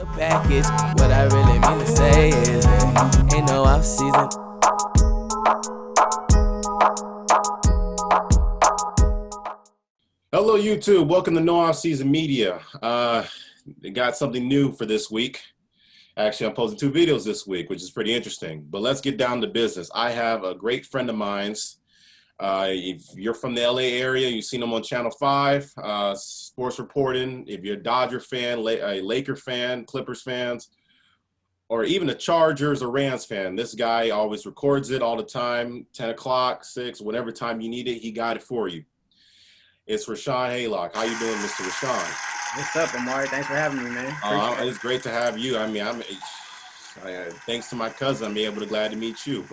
The package, what I really mean to say is, ain't no off season. Hello, YouTube. Welcome to No Offseason Media. They got something new for this week. Actually, I'm posting 2 videos this week, which is pretty interesting. But let's get down to business. I have a great friend of mine's. If you're from the LA area, you've seen him on Channel 5, sports reporting. If you're a Dodger fan, a Laker fan, Clippers fans, or even a Chargers or Rams fan, this guy always records it all the time, 10 o'clock, 6, whatever time you need it, he got it for you. It's Rahshaun Haylock. How you doing, Mr. Rahshaun? What's up, Amari? Thanks for having me, man. It's great to have you. I mean, thanks to my cousin, I'm glad to meet you.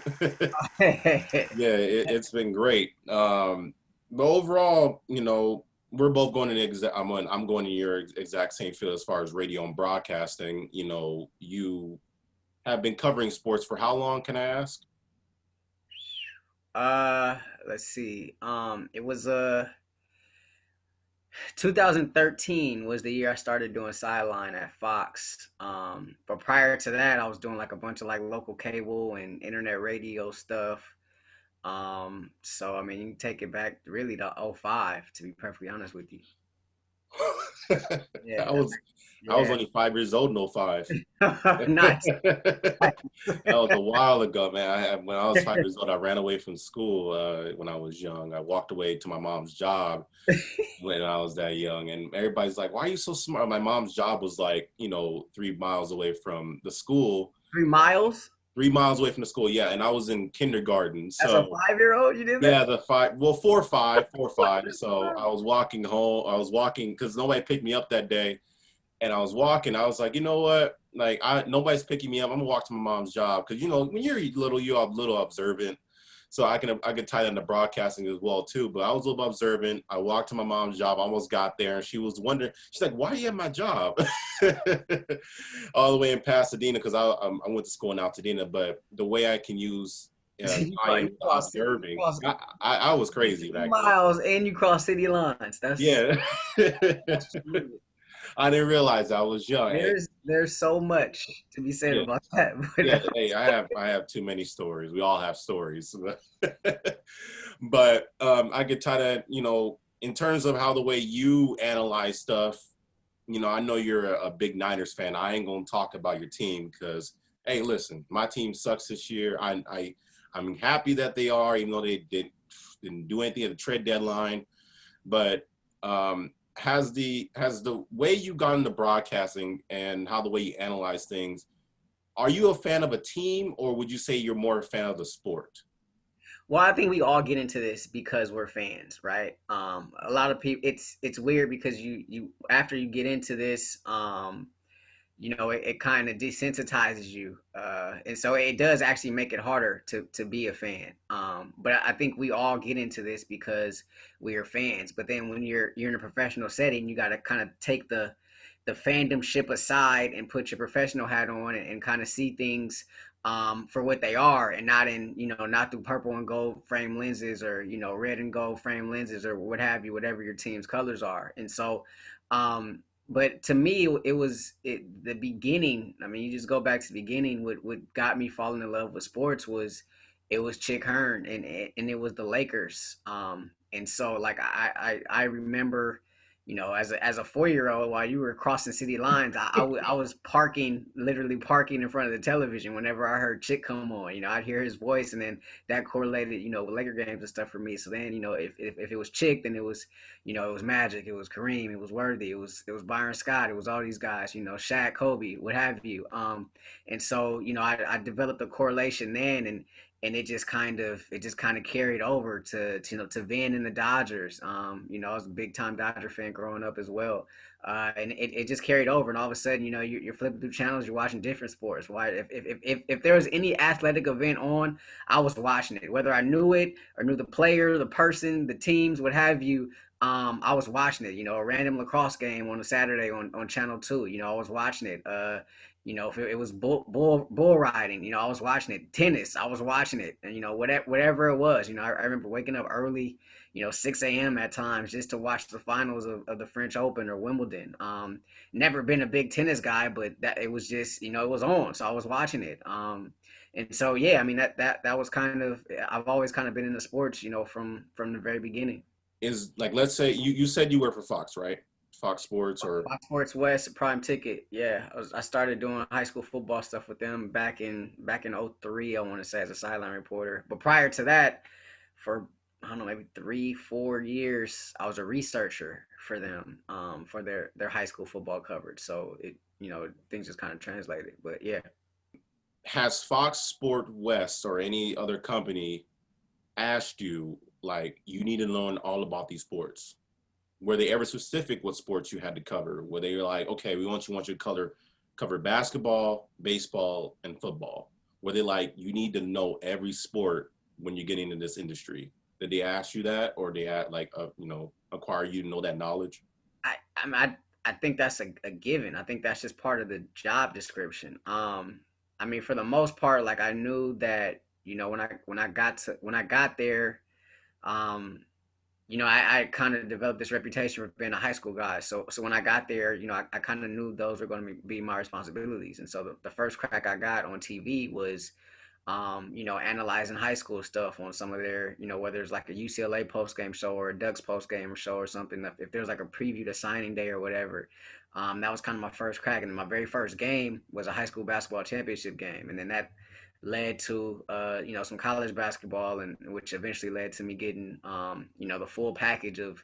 Yeah, it's been great. But overall, you know, we're both going in I'm going in your exact same field as far as radio and broadcasting. You know, you have been covering sports for how long, can I ask? Let's see. It was 2013 was the year I started doing sideline at Fox. But prior to that, I was doing like a bunch of like local cable and internet radio stuff. So I mean, you can take it back really to '05, to be perfectly honest with you. I was only 5 years old in '05. Nice. That was a while ago, man. When I was 5 years old, I ran away from school when I was young. I walked away to my mom's job when I was that young. And everybody's like, why are you so smart? My mom's job was like, 3 miles away from the school. 3 miles? 3 miles away from the school, yeah. And I was in kindergarten. As a 5-year-old, you did that? Yeah, 4 or 5. So I was walking home. I was walking because nobody picked me up that day. And I was walking. I was like, you know what? Like, nobody's picking me up. I'm gonna walk to my mom's job because when you're little, you're a little observant. So I could tie that into broadcasting as well too. But I was a little observant. I walked to my mom's job. Almost got there, and she was wondering. She's like, "Why are you at my job?" All the way in Pasadena because I went to school in Altadena. But the way I can use observing, I was crazy back then. Miles and you cross city lines. That's That's I didn't realize I was young. There's so much to be said about that. Yeah, hey, I have too many stories. We all have stories. But I get tired of, in terms of how the way you analyze stuff, I know you're a big Niners fan. I ain't gonna talk about your team because, hey, listen, my team sucks this year. I'm happy that they are, even though they didn't do anything at the trade deadline. But has the way you got into broadcasting and how the way you analyze things, are you a fan of a team or would you say you're more a fan of the sport? Well, I think we all get into this because we're fans, right? A lot of people, it's weird because you after you get into this, it kind of desensitizes you. And so it does actually make it harder to be a fan. But I think we all get into this because we are fans. But then when you're in a professional setting, you got to kind of take the fandom ship aside and put your professional hat on and kind of see things for what they are and not through purple and gold frame lenses or, red and gold frame lenses or what have you, whatever your team's colors are. And so, but to me, it was the beginning. I mean, you just go back to the beginning. What got me falling in love with sports was Chick Hearn and it was the Lakers. And so like I remember, as a 4-year-old, while you were crossing city lines, I was literally parking in front of the television whenever I heard Chick come on. I'd hear his voice, and then that correlated, with Laker games and stuff for me. So then, if it was Chick, then it was, it was Magic, it was Kareem, it was Worthy, it was Byron Scott, it was all these guys, Shaq, Kobe, what have you. And so, I developed a correlation then, and it just kind of carried over to Vin and the Dodgers. I was a big time Dodger fan growing up as well. And it just carried over, and all of a sudden, you're flipping through channels, you're watching different sports. Right? If there was any athletic event on, I was watching it, whether I knew it or knew the player, the person, the teams, what have you. I was watching it, a random lacrosse game on a Saturday on Channel 2. I was watching it. If it was bull riding, I was watching it. Tennis, I was watching it. And whatever it was, I remember waking up early, 6 a.m. at times just to watch the finals of the French Open or Wimbledon. Never been a big tennis guy, but that it was just, it was on, so I was watching it. And so yeah, I mean that was kind of, I've always kind of been into sports, from the very beginning. Is like, let's say you said you work for Fox, right? Fox Sports or Fox Sports West, Prime Ticket. Yeah, I started doing high school football stuff with them back in '03. I want to say, as a sideline reporter. But prior to that, for I don't know, maybe 3 4 years, I was a researcher for them, for their high school football coverage. So things just kind of translated. But yeah. has Fox Sport West or any other company asked you, like, you need to learn all about these sports? Were they ever specific what sports you had to cover? Were they like, okay, we want you to cover basketball, baseball, and football? Were they like, you need to know every sport when you're getting into this industry? Did they ask you that, or they had like, acquire you to know that knowledge? I mean, I think that's a given. I think that's just part of the job description. I mean, for the most part, like, I knew that, when I got there, I kind of developed this reputation for being a high school guy. So when I got there, I kind of knew those were going to be my responsibilities. And so the first crack I got on TV was, analyzing high school stuff on some of their, whether it's like a UCLA post game show or a Ducks post game show or something. If there's like a preview to signing day or whatever, that was kind of my first crack. And my very first game was a high school basketball championship game, and then that led to some college basketball, and which eventually led to me getting the full package of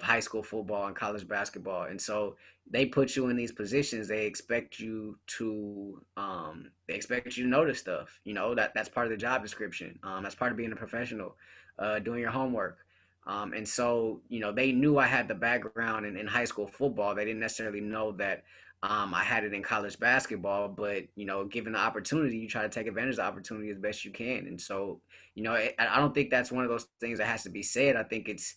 high school football and college basketball. And so they put you in these positions. They expect you to know this stuff. That's part of the job description. That's part of being a professional, doing your homework. And so, they knew I had the background in high school football. They didn't necessarily know that I had it in college basketball, but given the opportunity, you try to take advantage of the opportunity as best you can. And so, I don't think that's one of those things that has to be said. I think it's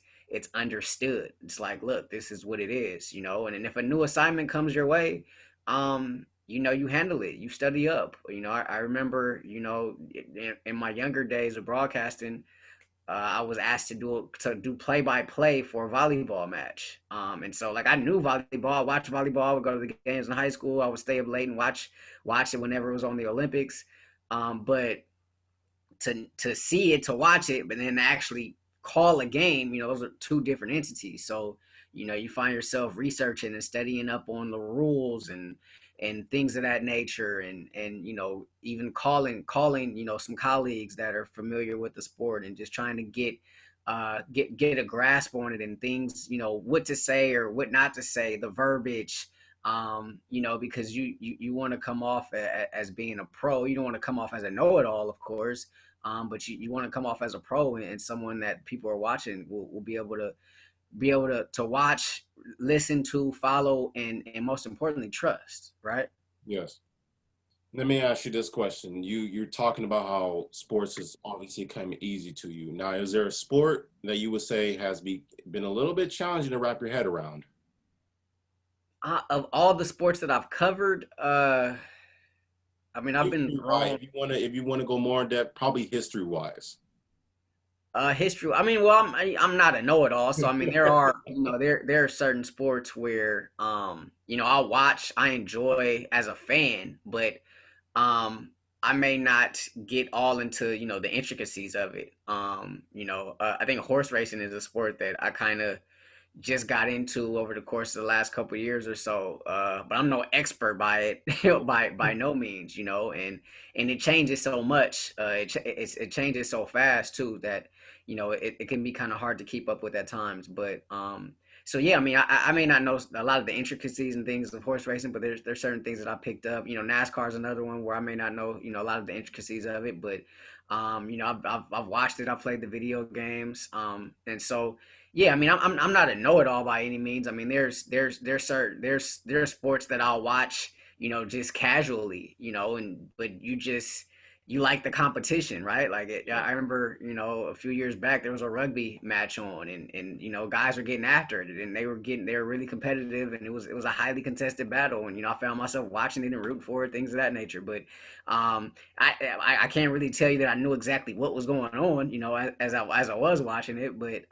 understood. It's like, look, this is what it is, and if a new assignment comes your way, you handle it, you study up. I remember, in my younger days of broadcasting, I was asked to do play by play for a volleyball match. And so, like, I knew volleyball, I watched volleyball, I would go to the games in high school, I would stay up late and watch it whenever it was on the Olympics. But to see it, to watch it, but then to actually call a game, those are two different entities. So, you find yourself researching and studying up on the rules and things of that nature, and even calling some colleagues that are familiar with the sport, and just trying to get a grasp on it, and things, what to say or what not to say, the verbiage, because you want to come off as being a pro. You don't want to come off as a know-it-all, of course, but you want to come off as a pro, and someone that people are watching will be able to watch, listen to, follow, and most importantly, trust, right? Yes. Let me ask you this question. You're talking about how sports is obviously coming easy to you. Now, is there a sport that you would say has been a little bit challenging to wrap your head around? Of all the sports that I've covered, I mean, I've been Right. wrong. If you want to go more in depth, probably history wise. History. I mean, well, I'm not a know-it-all, so I mean, there are there are certain sports where I enjoy as a fan, but I may not get all into the intricacies of it. I think horse racing is a sport that I kind of just got into over the course of the last couple of years or so. But I'm no expert by it, by no means, and it changes so much. It changes so fast too that it can be kind of hard to keep up with at times. But so yeah, I mean, I may not know a lot of the intricacies and things of horse racing, but there's certain things that I picked up. NASCAR is another one where I may not know a lot of the intricacies of it, but I've watched it. I played the video games, and so yeah, I mean, I'm not a know-it-all by any means. I mean, there's sports that I'll watch, just casually, but you just you like the competition, right? Like I remember, a few years back there was a rugby match on, and guys were getting after it, and they were really competitive, and it was a highly contested battle, and I found myself watching it and rooting for it, things of that nature. But I can't really tell you that I knew exactly what was going on, as I was watching it. But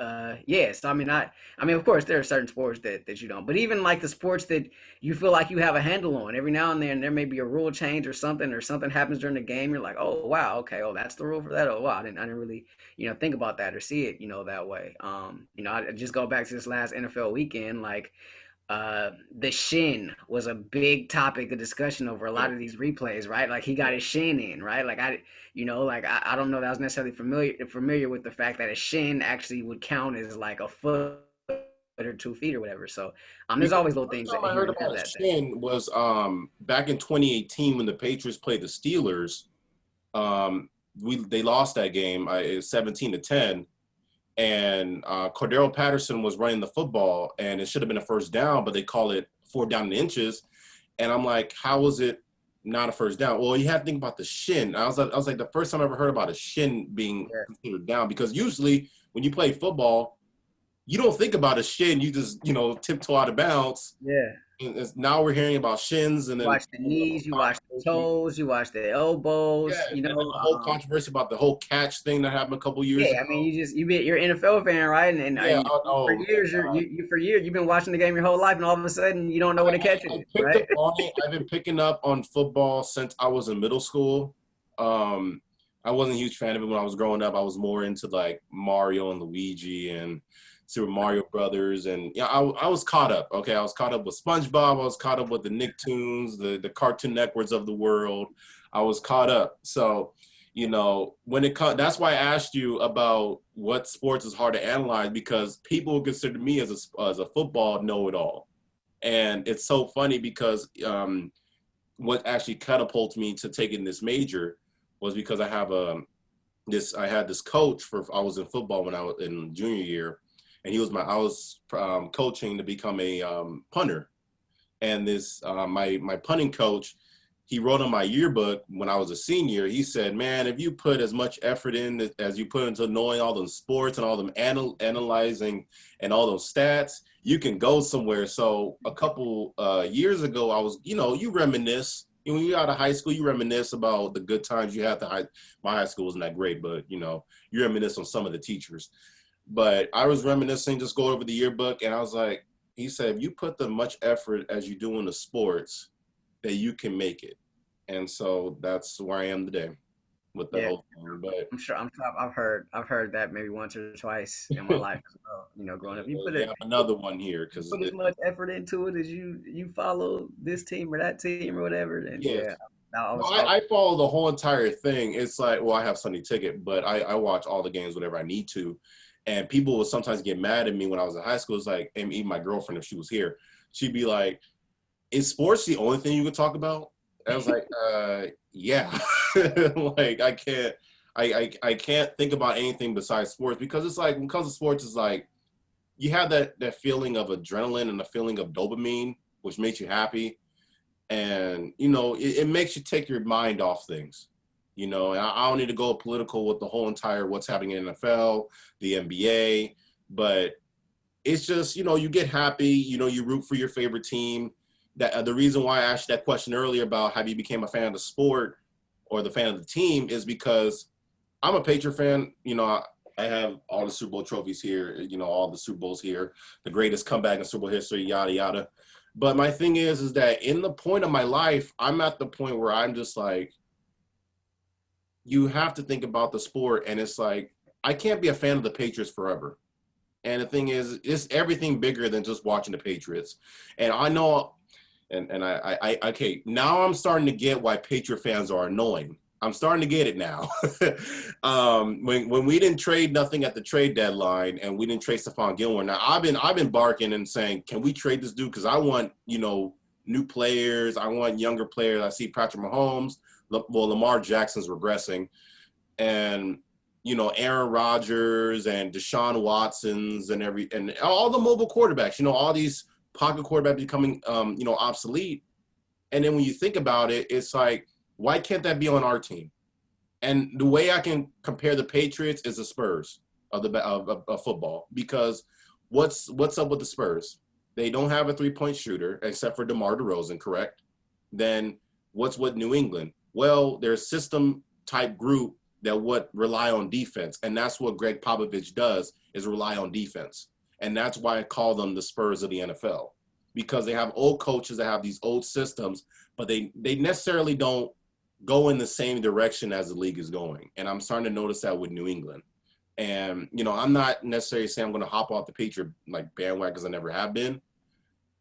yeah, so I mean, of course, there are certain sports that you don't, but even like the sports that you feel like you have a handle on, every now and then there may be a rule change or something happens during the game. You're like, oh wow, okay, oh that's the rule for that. Oh wow, I didn't really think about that or see it that way. I just go back to this last NFL weekend, like the shin was a big topic of discussion over a Yeah. lot of these replays, right? Like he got his shin in, right? Like I don't know that I was necessarily familiar with the fact that a shin actually would count as like a foot or 2 feet or whatever. So You there's know, always the little first things time that I here heard and there about a that shin was back in 2018 when the Patriots played the Steelers. They lost that game. It was 17-10, and Cordero Patterson was running the football, and it should have been a first down, but they call it 4 down in inches. And I'm like, how was it not a first down? Well, you have to think about the shin. I was like, the first time I ever heard about a shin being yeah. considered down, because usually when you play football, you don't think about a shin. You just, tiptoe out of bounds. Yeah. And now we're hearing about shins, and You then watch the knees, you watch the toes, you watch the elbows, yeah, and then the whole controversy about the whole catch thing that happened a couple years yeah, ago. I mean, you're an NFL fan, right? Yeah, For oh, years, for years you've been watching the game your whole life, and all of a sudden you don't know what a catch I is, picked right? up on it. I've been picking up on football since I was in middle school. Um, I wasn't a huge fan of it when I was growing up. I was more into like Mario and Luigi and Super Mario Brothers, and yeah, I was caught up. Okay, I was caught up with SpongeBob. I was caught up with the Nicktoons, the Cartoon Networks of the world. I was caught up. So, when it comes, that's why I asked you about what sports is hard to analyze, because people consider me as a football know-it-all. And it's so funny because what actually catapulted me to taking this major was because I had this coach I was in football when I was in junior year, and I was coaching to become a punter. And this my punting coach, he wrote on my yearbook when I was a senior. He said, "Man, if you put as much effort in as you put into knowing all them sports and all them analyzing and all those stats, you can go somewhere." So a couple years ago, I was, you reminisce. When you're out of high school, you reminisce about the good times you had. My high school wasn't that great, but you reminisce on some of the teachers. But I was reminiscing, just go over the yearbook, and I was like, he said, if you put the much effort as you do in the sports, that you can make it. And so that's where I am today with the Yeah, whole thing. But I'm sure I've heard that maybe once or twice in my life as well. Growing up, well, you have another one here you because put as much effort into it as you follow this team or that team or whatever, then yes. yeah, I No, was I follow the whole entire thing. It's like, well, I have Sunday ticket, but I watch all the games whenever I need to. And people would sometimes get mad at me when I was in high school. It's like, and even my girlfriend, if she was here, she'd be like, is sports the only thing you could talk about? I was like, yeah. Like I can't think about anything besides sports, because it's like, when it comes to sports, it's like you have that feeling of adrenaline and the feeling of dopamine, which makes you happy. And it makes you take your mind off things. And I don't need to go political with the whole entire what's happening in NFL, the NBA, but it's just, you get happy, you root for your favorite team. That the reason why I asked that question earlier about have you became a fan of the sport or the fan of the team is because I'm a Patriot fan. I have all the Super Bowl trophies here, all the Super Bowls here, the greatest comeback in Super Bowl history, yada, yada. But my thing is that in the point of my life, I'm at the point where I'm just like, you have to think about the sport. And it's like, I can't be a fan of the Patriots forever. And the thing is, it's everything bigger than just watching the Patriots. And I know, and I okay, now I'm starting to get why Patriot fans are annoying. I'm starting to get it now. When we didn't trade nothing at the trade deadline, and we didn't trade Stephon Gilmore. Now I've been barking and saying, can we trade this dude? Because I want new players. I want younger players. I see Patrick Mahomes. Well, Lamar Jackson's regressing, and Aaron Rodgers and Deshaun Watsons and all the mobile quarterbacks. All these pocket quarterbacks becoming obsolete. And then when you think about it, it's like, why can't that be on our team? And the way I can compare the Patriots is the Spurs of football, because what's up with the Spurs? They don't have a 3-point shooter except for DeMar DeRozan, correct? Then what's with New England? Well, they're a system type group that would rely on defense, and that's what Greg Popovich does, is rely on defense. And that's why I call them the Spurs of the NFL, because they have old coaches that have these old systems, but they necessarily don't go in the same direction as the league is going. And I'm starting to notice that with New England. And, you know, I'm not necessarily saying I'm going to hop off the Patriot like bandwagon, because I never have been,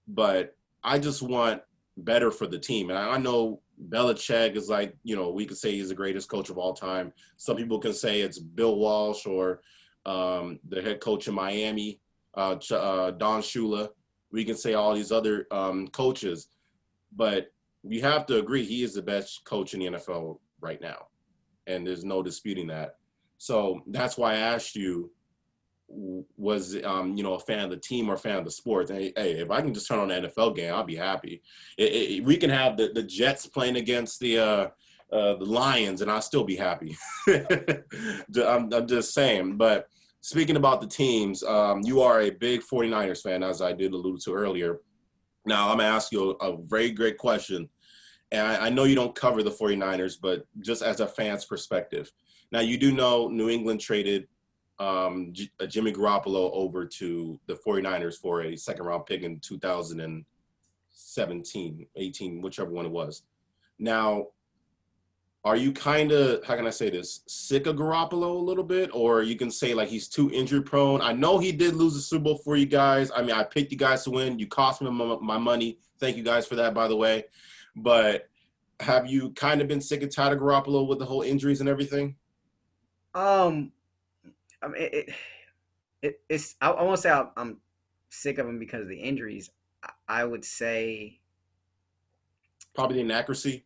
but I just want better for the team. And I know Belichick is like, you know, we could say he's the greatest coach of all time. Some people can say it's Bill Walsh or the head coach in Miami, Don Shula. We can say all these other coaches, but we have to agree he is the best coach in the NFL right now, and there's no disputing that. So that's why I asked you, was you know, a fan of the team or a fan of the sport? Hey, if I can just turn on an NFL game, I'll be happy. We can have the Jets playing against the Lions, and I'll still be happy. I'm just saying. But speaking about the teams, you are a big 49ers fan, as I did allude to earlier. Now, I'm going to ask you a very great question. And I know you don't cover the 49ers, but just as a fan's perspective. Now, you do know New England traded Jimmy Garoppolo over to the 49ers for a second-round pick in 2017, 18, whichever one it was. Now, are you kind of, how can I say this, sick of Garoppolo a little bit? Or you can say, like, he's too injury-prone? I know he did lose the Super Bowl for you guys. I mean, I picked you guys to win. You cost me my money. Thank you guys for that, by the way. But have you kind of been sick and tired of Garoppolo with the whole injuries and everything? I mean, it's I won't say I'm sick of him because of the injuries. I would say Probably the inaccuracy.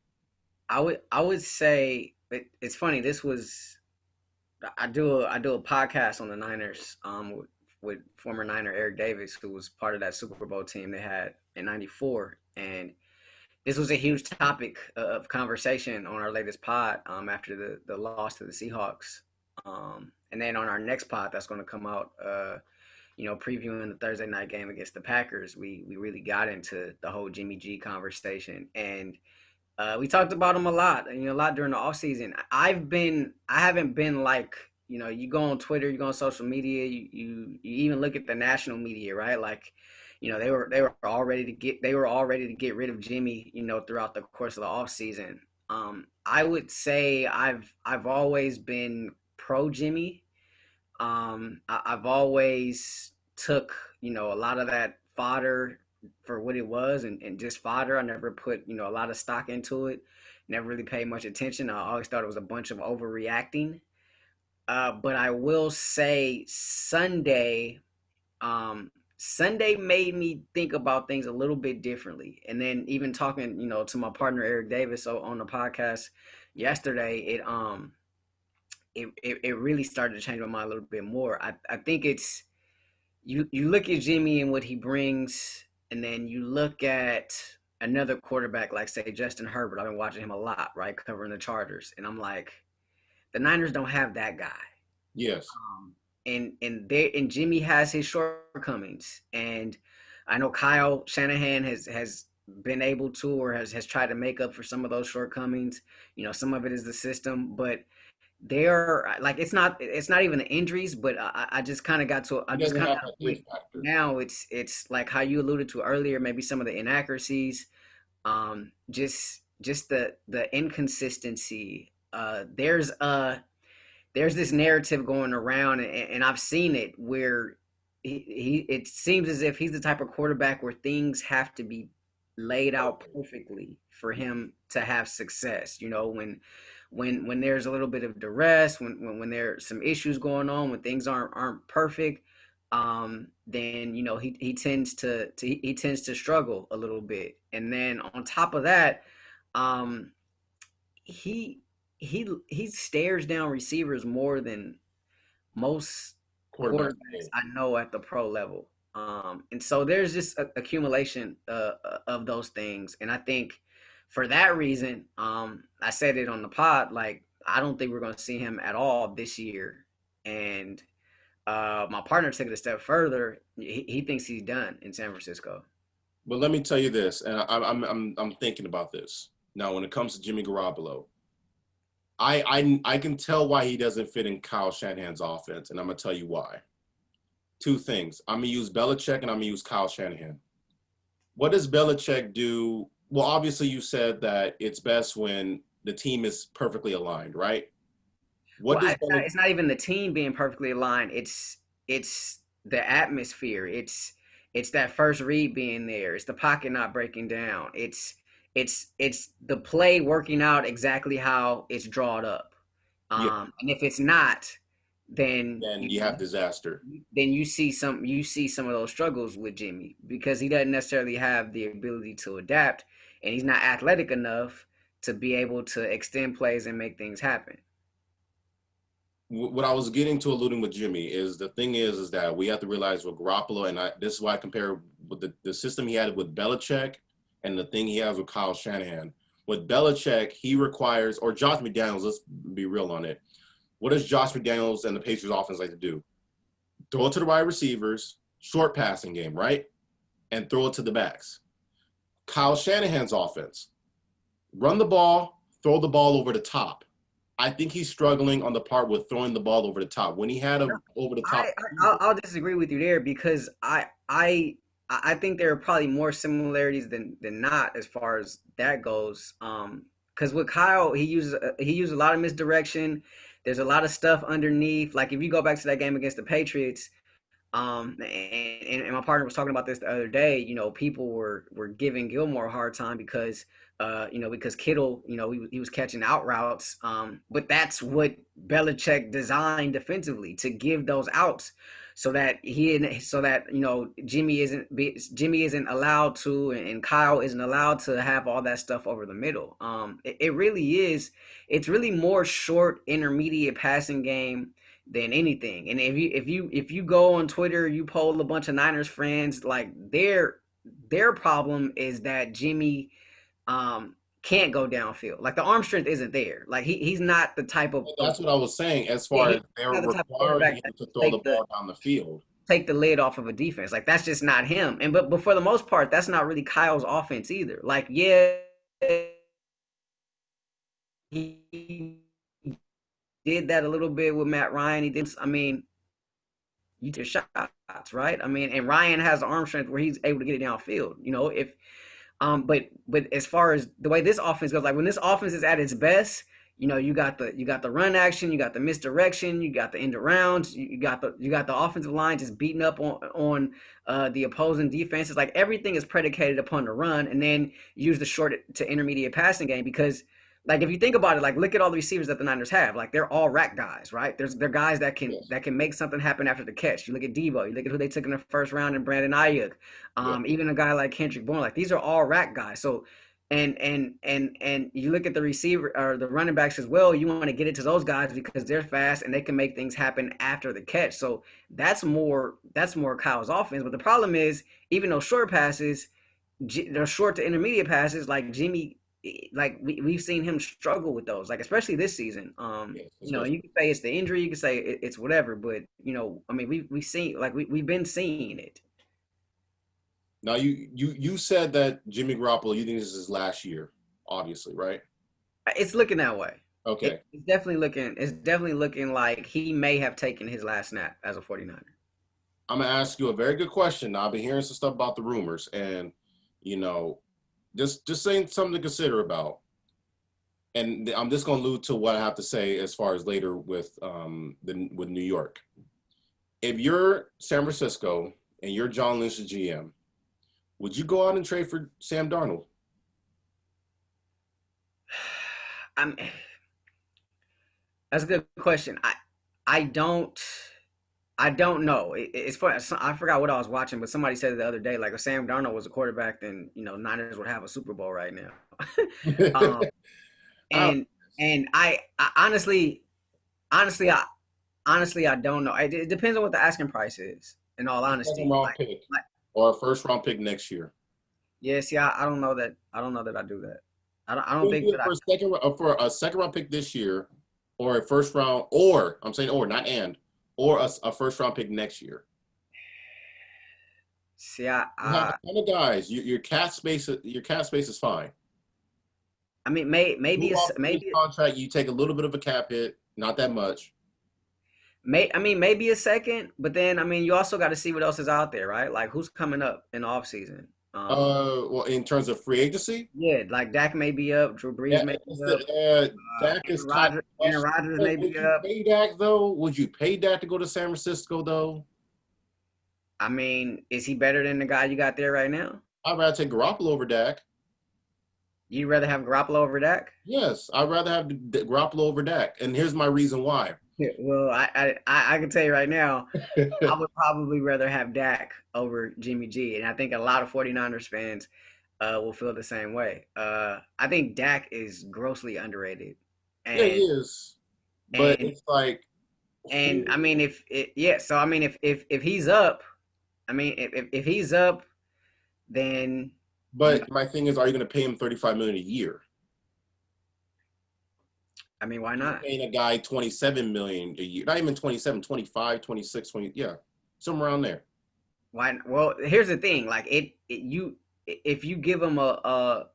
I would say it's funny. I do a podcast on the Niners with former Niner Eric Davis, who was part of that Super Bowl team they had in '94, and this was a huge topic of conversation on our latest pod after the loss to the Seahawks. And then on our next pod that's going to come out, previewing the Thursday night game against the Packers, we really got into the whole Jimmy G conversation. And we talked about him a lot during the offseason. I haven't been like, you go on Twitter, you go on social media, you even look at the national media, right? Like, they were all ready to get rid of Jimmy, throughout the course of the offseason. I would say I've always been pro Jimmy. I've always took, a lot of that fodder for what it was and just fodder. I never put, a lot of stock into it. Never really paid much attention. I always thought it was a bunch of overreacting. But I will say Sunday made me think about things a little bit differently. And then even talking, to my partner Eric Davis on the podcast yesterday, it really started to change my mind a little bit more. I think it's you look at Jimmy and what he brings, and then you look at another quarterback like, say, Justin Herbert. I've been watching him a lot, right, covering the Chargers, and I'm like, the Niners don't have that guy. Yes. And Jimmy has his shortcomings, and I know Kyle Shanahan has been able to, or has tried to make up for some of those shortcomings. Some of it is the system, but they're like, it's not even the injuries, but I just kind of got to, now it's like how you alluded to earlier, maybe some of the inaccuracies, just the inconsistency. There's this narrative going around, and I've seen it where it seems as if he's the type of quarterback where things have to be laid out perfectly for him to have success. When there's a little bit of duress, when there's some issues going on, when things aren't perfect, then he tends to struggle a little bit. And then on top of that, he stares down receivers more than most quarterbacks I know at the pro level. And so there's just an accumulation of those things. And I think for that reason, I said it on the pod, like, I don't think we're going to see him at all this year. And my partner took it a step further. He thinks he's done in San Francisco. But let me tell you this, and I'm thinking about this now. When it comes to Jimmy Garoppolo, I can tell why he doesn't fit in Kyle Shanahan's offense, and I'm gonna tell you why. Two things. I'm gonna use Belichick and I'm gonna use Kyle Shanahan. What does Belichick do? Well, obviously you said that it's best when the team is perfectly aligned, right? What Well, does Belichick? it's not even the team being perfectly aligned. It's the atmosphere. It's that first read being there. It's the pocket not breaking down. It's the play working out exactly how it's drawn up. Yeah, And if it's not, then then you have disaster. you see some of those struggles with Jimmy because he doesn't necessarily have the ability to adapt, and he's not athletic enough to be able to extend plays and make things happen. What I was getting to alluding with Jimmy is the thing is that we have to realize with Garoppolo, and this is why I compare with the system he had with Belichick and the thing he has with Kyle Shanahan. With Belichick, he requires, or Josh McDaniels, let's be real on it. What does Josh McDaniels and the Patriots offense like to do? Throw it to the wide receivers, short passing game, right? And throw it to the backs. Kyle Shanahan's offense, run the ball, throw the ball over the top. I think he's struggling on the part with throwing the ball over the top. When he had him over the top, I'll disagree with you there because I think there are probably more similarities than not as far as that goes. Because with Kyle, he uses a lot of misdirection. There's a lot of stuff underneath. Like if you go back to that game against the Patriots, and my partner was talking about this the other day. You know, people were giving Gilmore a hard time because because Kittle, he was catching out routes. But that's what Belichick designed defensively to give those outs so that Jimmy isn't allowed to, and Kyle isn't allowed to have all that stuff over the middle. It really is. It's really more short, intermediate passing game than anything. And if you go on Twitter, you poll a bunch of Niners friends, like their problem is that Jimmy can't go downfield. Like the arm strength isn't there. Like he's not the type of. that's what I was saying. As far as they're requiring him to throw the ball down the field, take the lid off of a defense. Like that's just not him. And but for the most part, that's not really Kyle's offense either. Like he did that a little bit with Matt Ryan. He did. I mean, you take shots, right? I mean, and Ryan has the arm strength where he's able to get it downfield. If but as far as the way this offense goes, like when this offense is at its best, you got the run action, you got the misdirection, you got the end arounds, you got the offensive line just beating up on the opposing defenses. Like everything is predicated upon the run, and then use the short to intermediate passing game because. Like if you think about it, like look at all the receivers that the Niners have. Like they're all rack guys, right? They're guys that can make something happen after the catch. You look at Debo, you look at who they took in the first round, and Brandon Ayuk, even a guy like Kendrick Bourne. Like these are all rack guys. So, and you look at the receiver or the running backs as well. You want to get it to those guys because they're fast and they can make things happen after the catch. So that's more Kyle's offense. But the problem is, even those short passes, they're short to intermediate passes, like Jimmy. Like we've seen him struggle with those, like especially this season. You can say it's the injury, you can say it's whatever, but I mean we've seen like we've been seeing it. Now you said that Jimmy Garoppolo, you think this is his last year, obviously, right? It's looking that way. Okay. It's definitely looking like he may have taken his last snap as a 49er. I'm gonna ask you a very good question. Now I've been hearing some stuff about the rumors, and just saying something to consider about. And I'm just going to allude to what I have to say as far as later with New York. If you're San Francisco and you're John Lynch, the GM, would you go out and trade for Sam Darnold? That's a good question. I don't know. It's funny. I forgot what I was watching, but somebody said it the other day, like if Sam Darnold was a quarterback, then Niners would have a Super Bowl right now. And I honestly, I don't know. It depends on what the asking price is. In all honesty, pick or a first round pick next year. Yeah, see, I don't know that. I do that. I don't think that for a second round pick this year, or a first round, or I'm saying or, not and, or a first round pick next year. See, You have a ton of guys. Your cap space is fine. I mean, Move maybe off of this maybe contract, you take a little bit of a cap hit, not that much. I mean, maybe a second, but then I mean, you also got to see what else is out there, right? Like who's coming up in the offseason. Well, in terms of free agency, Yeah, like Dak may be up, Drew Brees may be up, Dak is kind of Aaron Rodgers may would be you up. pay Dak though? Would you pay Dak to go to San Francisco though? I mean, is he better than the guy you got there right now? I'd rather take Garoppolo over Dak. You'd rather have Garoppolo over Dak? Yes, I'd rather have Garoppolo over Dak, and here's my reason why. Yeah, well, I can tell you right now, I would probably rather have Dak over Jimmy G, and I think a lot of 49ers fans will feel the same way. I think Dak is grossly underrated, Yeah, he and is, but and it's like, and I mean, so I mean, if he's up, I mean, if he's up, then but my thing is, are you going to pay him $35 million a year? I mean, why You're not? paying a guy $27 million a year, not even 27, 25, 26, 20, yeah, somewhere around there. Why? Well, here's the thing. Like if you give him a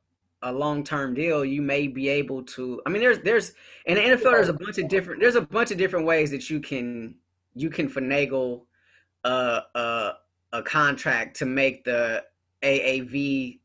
long term deal, you may be able to. I mean, there's in the NFL, there's a bunch of different ways that you can finagle a contract to make the AAV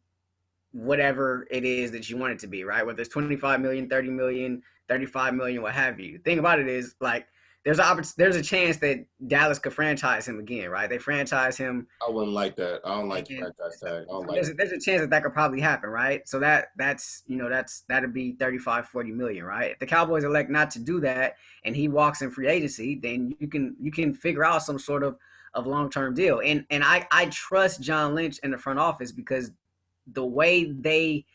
whatever it is that you want it to be, right? Whether it's 25 million, 30 million, 35 million, what have you. The thing about it is, like, there's a chance that Dallas could franchise him again, right? They franchise him. I wouldn't like that. I don't like the franchise tag. I don't like There's a chance that could probably happen, right? So that'd be 35, 40 million, right? If the Cowboys elect not to do that and he walks in free agency, then you can figure out some sort of long-term deal. And I trust John Lynch in the front office because the way they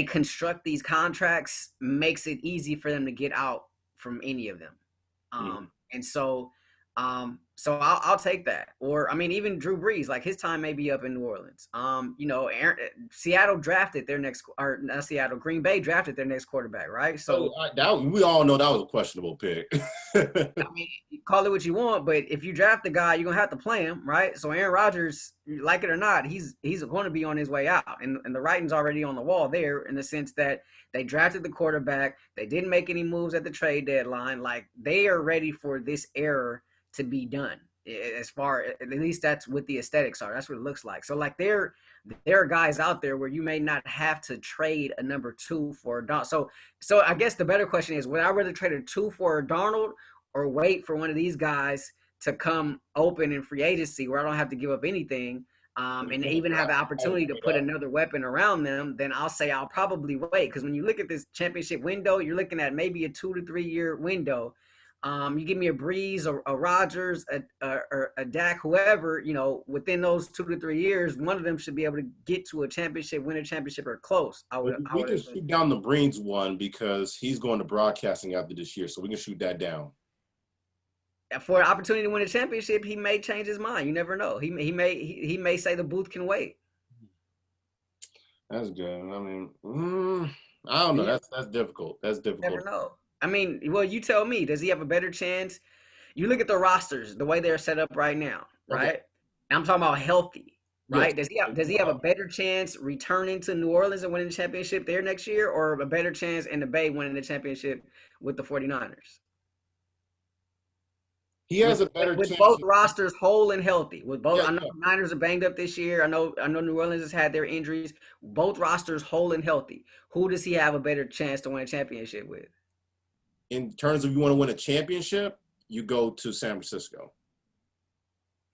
construct these contracts makes it easy for them to get out from any of them. And so I'll take that. Or I mean, even Drew Brees, like his time may be up in New Orleans. Seattle drafted their next, or not Seattle, Green Bay drafted their next quarterback, right? So we all know that was a questionable pick. I mean, call it what you want, but if you draft the guy, you're gonna have to play him, right? So Aaron Rodgers, like it or not, he's going to be on his way out, and the writing's already on the wall there in the sense that they drafted the quarterback, they didn't make any moves at the trade deadline, like they are ready for this era to be done. As far at least that's what the aesthetics are. That's what it looks like. So like there are guys out there where you may not have to trade a number 2 for a Darnold. So I guess the better question is, would I rather trade a 2 for a Darnold or wait for one of these guys to come open in free agency where I don't have to give up anything and even have the opportunity to put another weapon around them? Then I'll say I'll probably wait, because when you look at this championship window, you're looking at maybe a 2 to 3 year window. You give me a Breeze or a Rodgers, a Dak, whoever, within those 2 to 3 years, one of them should be able to get to a championship, win a championship, or close. We can shoot down the Breeze one because he's going to broadcasting after this year, so we can shoot that down. For an opportunity to win a championship, he may change his mind. You never know. He may say the booth can wait. That's good. I mean, I don't know. That's difficult. That's difficult. You never know. I mean, well, you tell me. Does he have a better chance? You look at the rosters, the way they're set up right now, right? Okay. I'm talking about healthy, right? Yes. Does he have a better chance returning to New Orleans and winning the championship there next year, or a better chance in the Bay winning the championship with the 49ers? He has a better with chance both rosters whole and healthy. With both, yeah, I know the Niners are banged up this year. I know New Orleans has had their injuries. Both rosters whole and healthy. Who does he have a better chance to win a championship with? In terms of you want to win a championship, you go to San Francisco.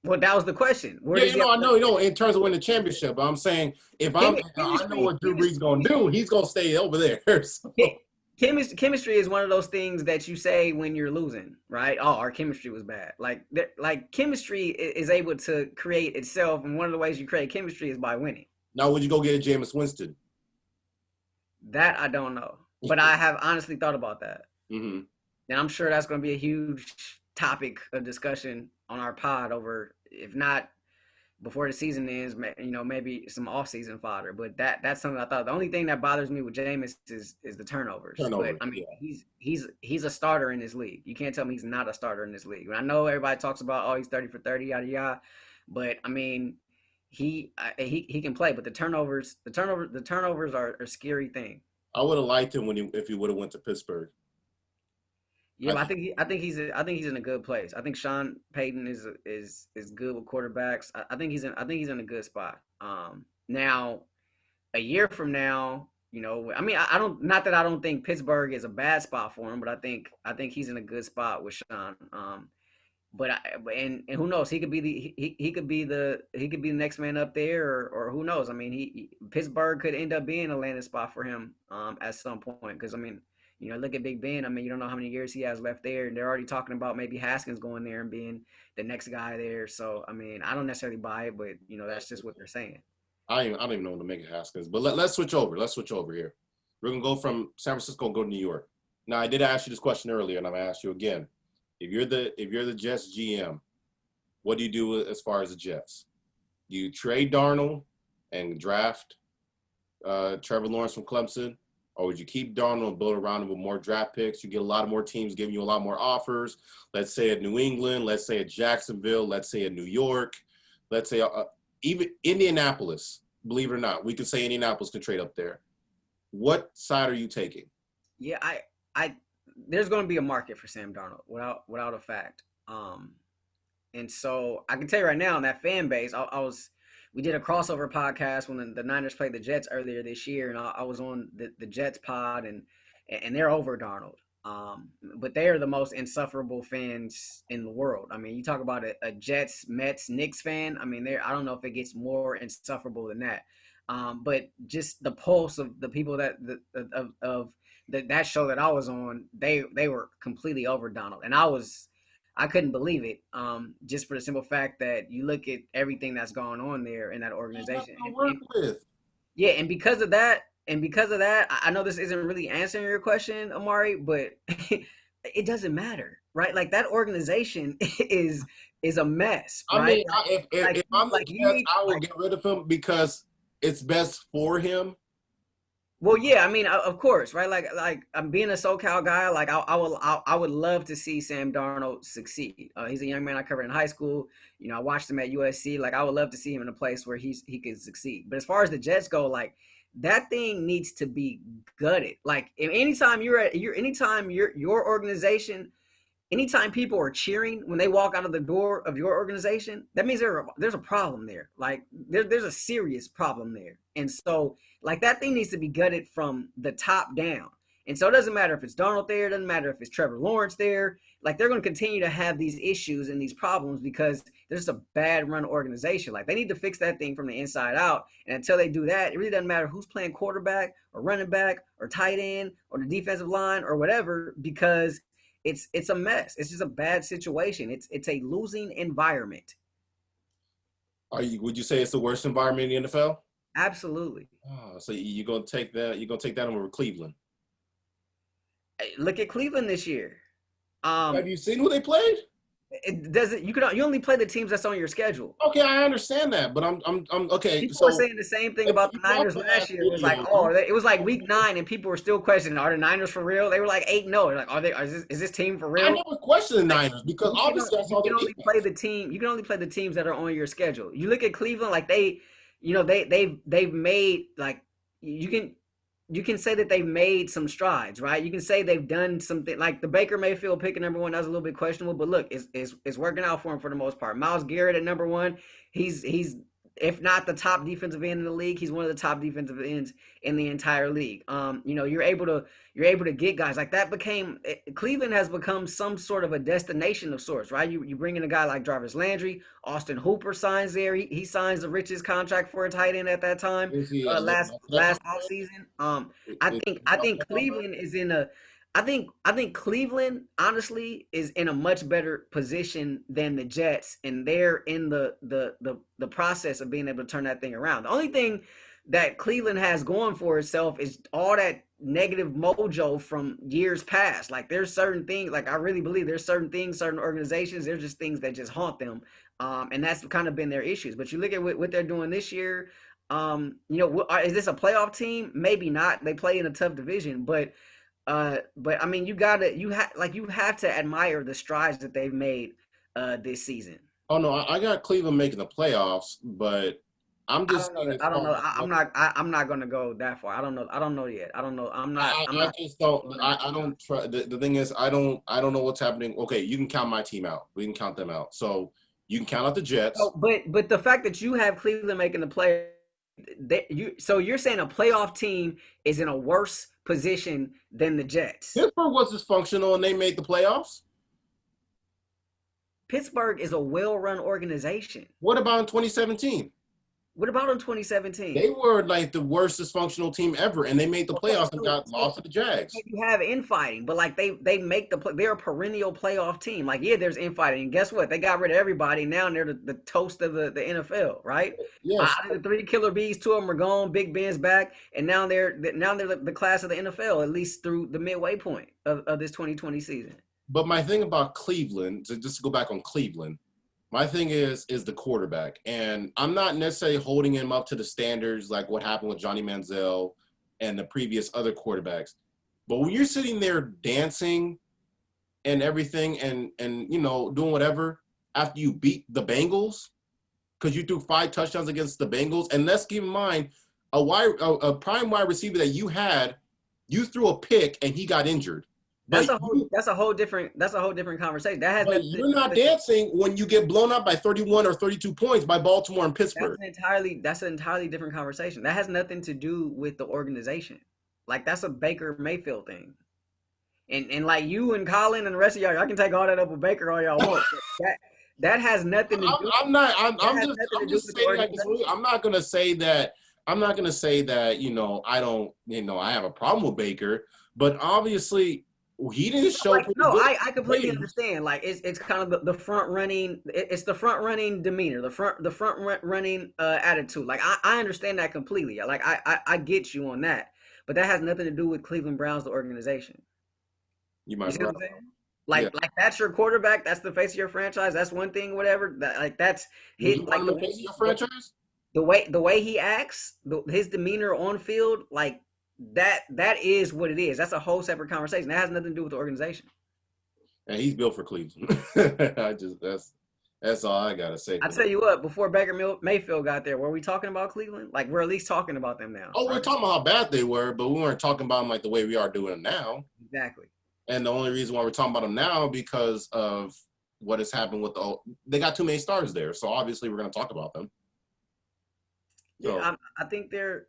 Well, that was the question. I know. In terms of winning the championship, but I'm saying if I know what Drew Brees is going to do, he's going to stay over there. So. Chemistry is one of those things that you say when you're losing, right? Oh, our chemistry was bad. Like chemistry is able to create itself, and one of the ways you create chemistry is by winning. Now, would you go get a Jameis Winston? That I don't know, but I have honestly thought about that. Mm-hmm. And I'm sure that's going to be a huge topic of discussion on our pod over, if not before the season ends, maybe some off-season fodder. But that's something I thought. The only thing that bothers me with Jameis is the turnovers. But I mean, he's a starter in this league. You can't tell me he's not a starter in this league. I know everybody talks about, oh, he's 30 for 30, yada yada. But I mean, he can play. But the turnovers are a scary thing. I would have liked him if he would have went to Pittsburgh. Yeah, but I think he's in a good place. I think Sean Payton is good with quarterbacks. I think he's in a good spot. Now, a year from now, I mean, I don't think Pittsburgh is a bad spot for him, but I think he's in a good spot with Sean. But who knows? He could be the next man up there, or who knows? I mean, Pittsburgh could end up being a landing spot for him at some point, because I mean, look at Big Ben. I mean, you don't know how many years he has left there, and they're already talking about maybe Haskins going there and being the next guy there. So I mean, I don't necessarily buy it, but that's just what they're saying. I don't even know what to make of Haskins, but let's switch over. Let's switch over here. We're gonna go from San Francisco and go to New York. Now, I did ask you this question earlier, and I'm gonna ask you again. If you're the Jets GM, what do you do as far as the Jets? Do you trade Darnold and draft Trevor Lawrence from Clemson, or would you keep Darnold and build around him with more draft picks? You get a lot of more teams giving you a lot more offers. Let's say at New England, let's say at Jacksonville, let's say at New York, let's say even Indianapolis. Believe it or not, we could say Indianapolis could trade up there. What side are you taking? Yeah, I there's going to be a market for Sam Darnold without a fact. And so I can tell you right now, in that fan base, we did a crossover podcast when the Niners played the Jets earlier this year, and I was on the Jets pod, and they're over Darnold. But they are the most insufferable fans in the world. I mean, you talk about a Jets, Mets, Knicks fan. I mean, I don't know if it gets more insufferable than that. But just the pulse of the people that show that I was on, they were completely over Donald, and I couldn't believe it. Just for the simple fact that you look at everything that's going on there in that organization. Yeah, and because of that, I know this isn't really answering your question, Amari, but it doesn't matter, right? Like, that organization is a mess. Right? I mean, if I'm the Jets, I would get rid of him because it's best for him. Well, yeah, I mean, of course, right? Like I'm being a SoCal guy. Like, I would love to see Sam Darnold succeed. He's a young man I covered in high school. I watched him at USC. Like, I would love to see him in a place where he could succeed. But as far as the Jets go, like, that thing needs to be gutted. Like, anytime your organization, anytime people are cheering when they walk out of the door of your organization, that means there's a problem there. Like, there's a serious problem there. And so, like, that thing needs to be gutted from the top down. And so it doesn't matter if it's Darnold there, it doesn't matter if it's Trevor Lawrence there. Like, they're going to continue to have these issues and these problems because there's a bad run organization. Like, they need to fix that thing from the inside out. And until they do that, it really doesn't matter who's playing quarterback or running back or tight end or the defensive line or whatever, because it's a mess. It's just a bad situation. It's a losing environment. Would you say it's the worst environment in the NFL? Absolutely. Oh, so you're gonna take that? You're gonna take that over Cleveland? Look at Cleveland this year. Have you seen who they played? It doesn't. You only play the teams that's on your schedule. Okay, I understand that, but I'm okay. People were saying the same thing about the Niners last year. It was like, it was like week 9, and people were still questioning, are the Niners for real? They were like 8-0. Like, is this team for real? I never questioned the Niners because obviously that's all they only play the team. You can only play the teams that are on your schedule. You look at Cleveland, like they've made, like, you can say that they've made some strides, right? You can say they've done something, like the Baker Mayfield pick at number 1. That was a little bit questionable, but look, it's working out for him for the most part. Myles Garrett at number 1, he's if not the top defensive end in the league, he's one of the top defensive ends in the entire league. You're able to get guys like that. Cleveland has become some sort of a destination of sorts, right? You bring in a guy like Jarvis Landry, Austin Hooper signs there. He signs the richest contract for a tight end at that time. Last offseason. I think Cleveland is in a. I think Cleveland honestly is in a much better position than the Jets, and they're in the process of being able to turn that thing around. The only thing that Cleveland has going for itself is all that negative mojo from years past. Like, there's certain things, like, I really believe there's certain things, certain organizations, there's just things that just haunt them. And that's kind of been their issues. But you look at what they're doing this year. Is this a playoff team? Maybe not. They play in a tough division, but I mean, you have to admire the strides that they've made this season. Oh no, I got Cleveland making the playoffs, but I'm I just don't know. saying as I don't far know. as I'm not going to go that far. I don't know. I don't know yet. I don't know. I'm I not. just don't. I don't try. The thing is, I don't know what's happening. Okay, you can count my team out. We can count them out. So you can count out the Jets. So, but the fact that you have Cleveland making the play, so you're saying a playoff team is in a worse position than the Jets. Pittsburgh was dysfunctional and they made the playoffs. Pittsburgh is a well-run organization. What about in 2017? What about in 2017? They were like the worst dysfunctional team ever, and they made the Okay, playoffs and got lost to the Jags. you have infighting, but like they make the play. They're a perennial playoff team. Like yeah, there's infighting. And guess what? They got rid of everybody. Now they're the toast of the NFL, right? Yes. Out of the three killer bees, two of them are gone. Big Ben's back, and now they're the class of the NFL, at least through the midway point of this 2020 season. But my thing about Cleveland, just to go back on Cleveland, my thing is the quarterback. And I'm not necessarily holding him up to the standards like what happened with Johnny Manziel and the previous other quarterbacks. But when you're sitting there dancing and everything and doing whatever after you beat the Bengals, because you threw 5 touchdowns against the Bengals, and let's keep in mind a prime wide receiver that you had, you threw a pick and he got injured. That's a whole different conversation. That has But you're not dancing when you get blown up by 31 or 32 points by Baltimore and Pittsburgh. That's an entirely different conversation. That has nothing to do with the organization. Like that's a Baker Mayfield thing. And like you and Colin and the rest of y'all can take all that up with Baker all y'all want. that has nothing to do. I'm just saying like this. I'm not gonna say that. I have a problem with Baker, but obviously. He didn't show. I completely understand. Like it's kind of the front running. It's the front running demeanor, the front running attitude. Like I understand that completely. Like I get you on that, but that has nothing to do with Cleveland Browns, the organization. You might be right. Like that's your quarterback. That's the face of your franchise. That's one thing. Whatever. That's his. Like the face of your franchise. The way he acts, his demeanor on field, like. That is what it is. That's a whole separate conversation. That has nothing to do with the organization. And he's built for Cleveland. That's all I gotta say. I tell you what, before Baker Mayfield got there, were we talking about Cleveland? Like we're at least talking about them now. Oh, right? We're talking about how bad they were, but we weren't talking about them like the way we are doing them now. Exactly. And the only reason why we're talking about them now because of what has happened with they got too many stars there, so obviously we're gonna talk about them. So, yeah, I think they're.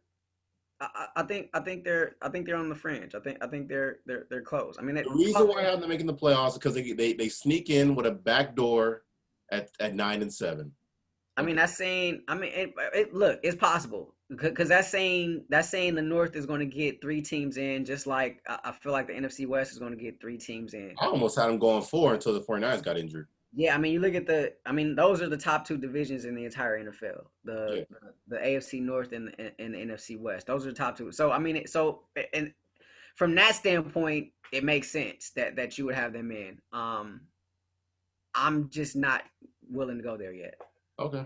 I think they're on the fringe. I think they're close. I mean, the reason why I have them making the playoffs is because they sneak in with a back door at 9-7. I mean, that's saying. I mean, look, it's possible because that's saying the North is going to get 3 teams in, just like I feel like the NFC West is going to get 3 teams in. I almost had them going 4 until the 49ers got injured. Yeah, I mean, you look at those are the top 2 divisions in the entire NFL. The AFC North and the NFC West. Those are the top 2. So, I mean, and from that standpoint, it makes sense that you would have them in. I'm just not willing to go there yet. Okay.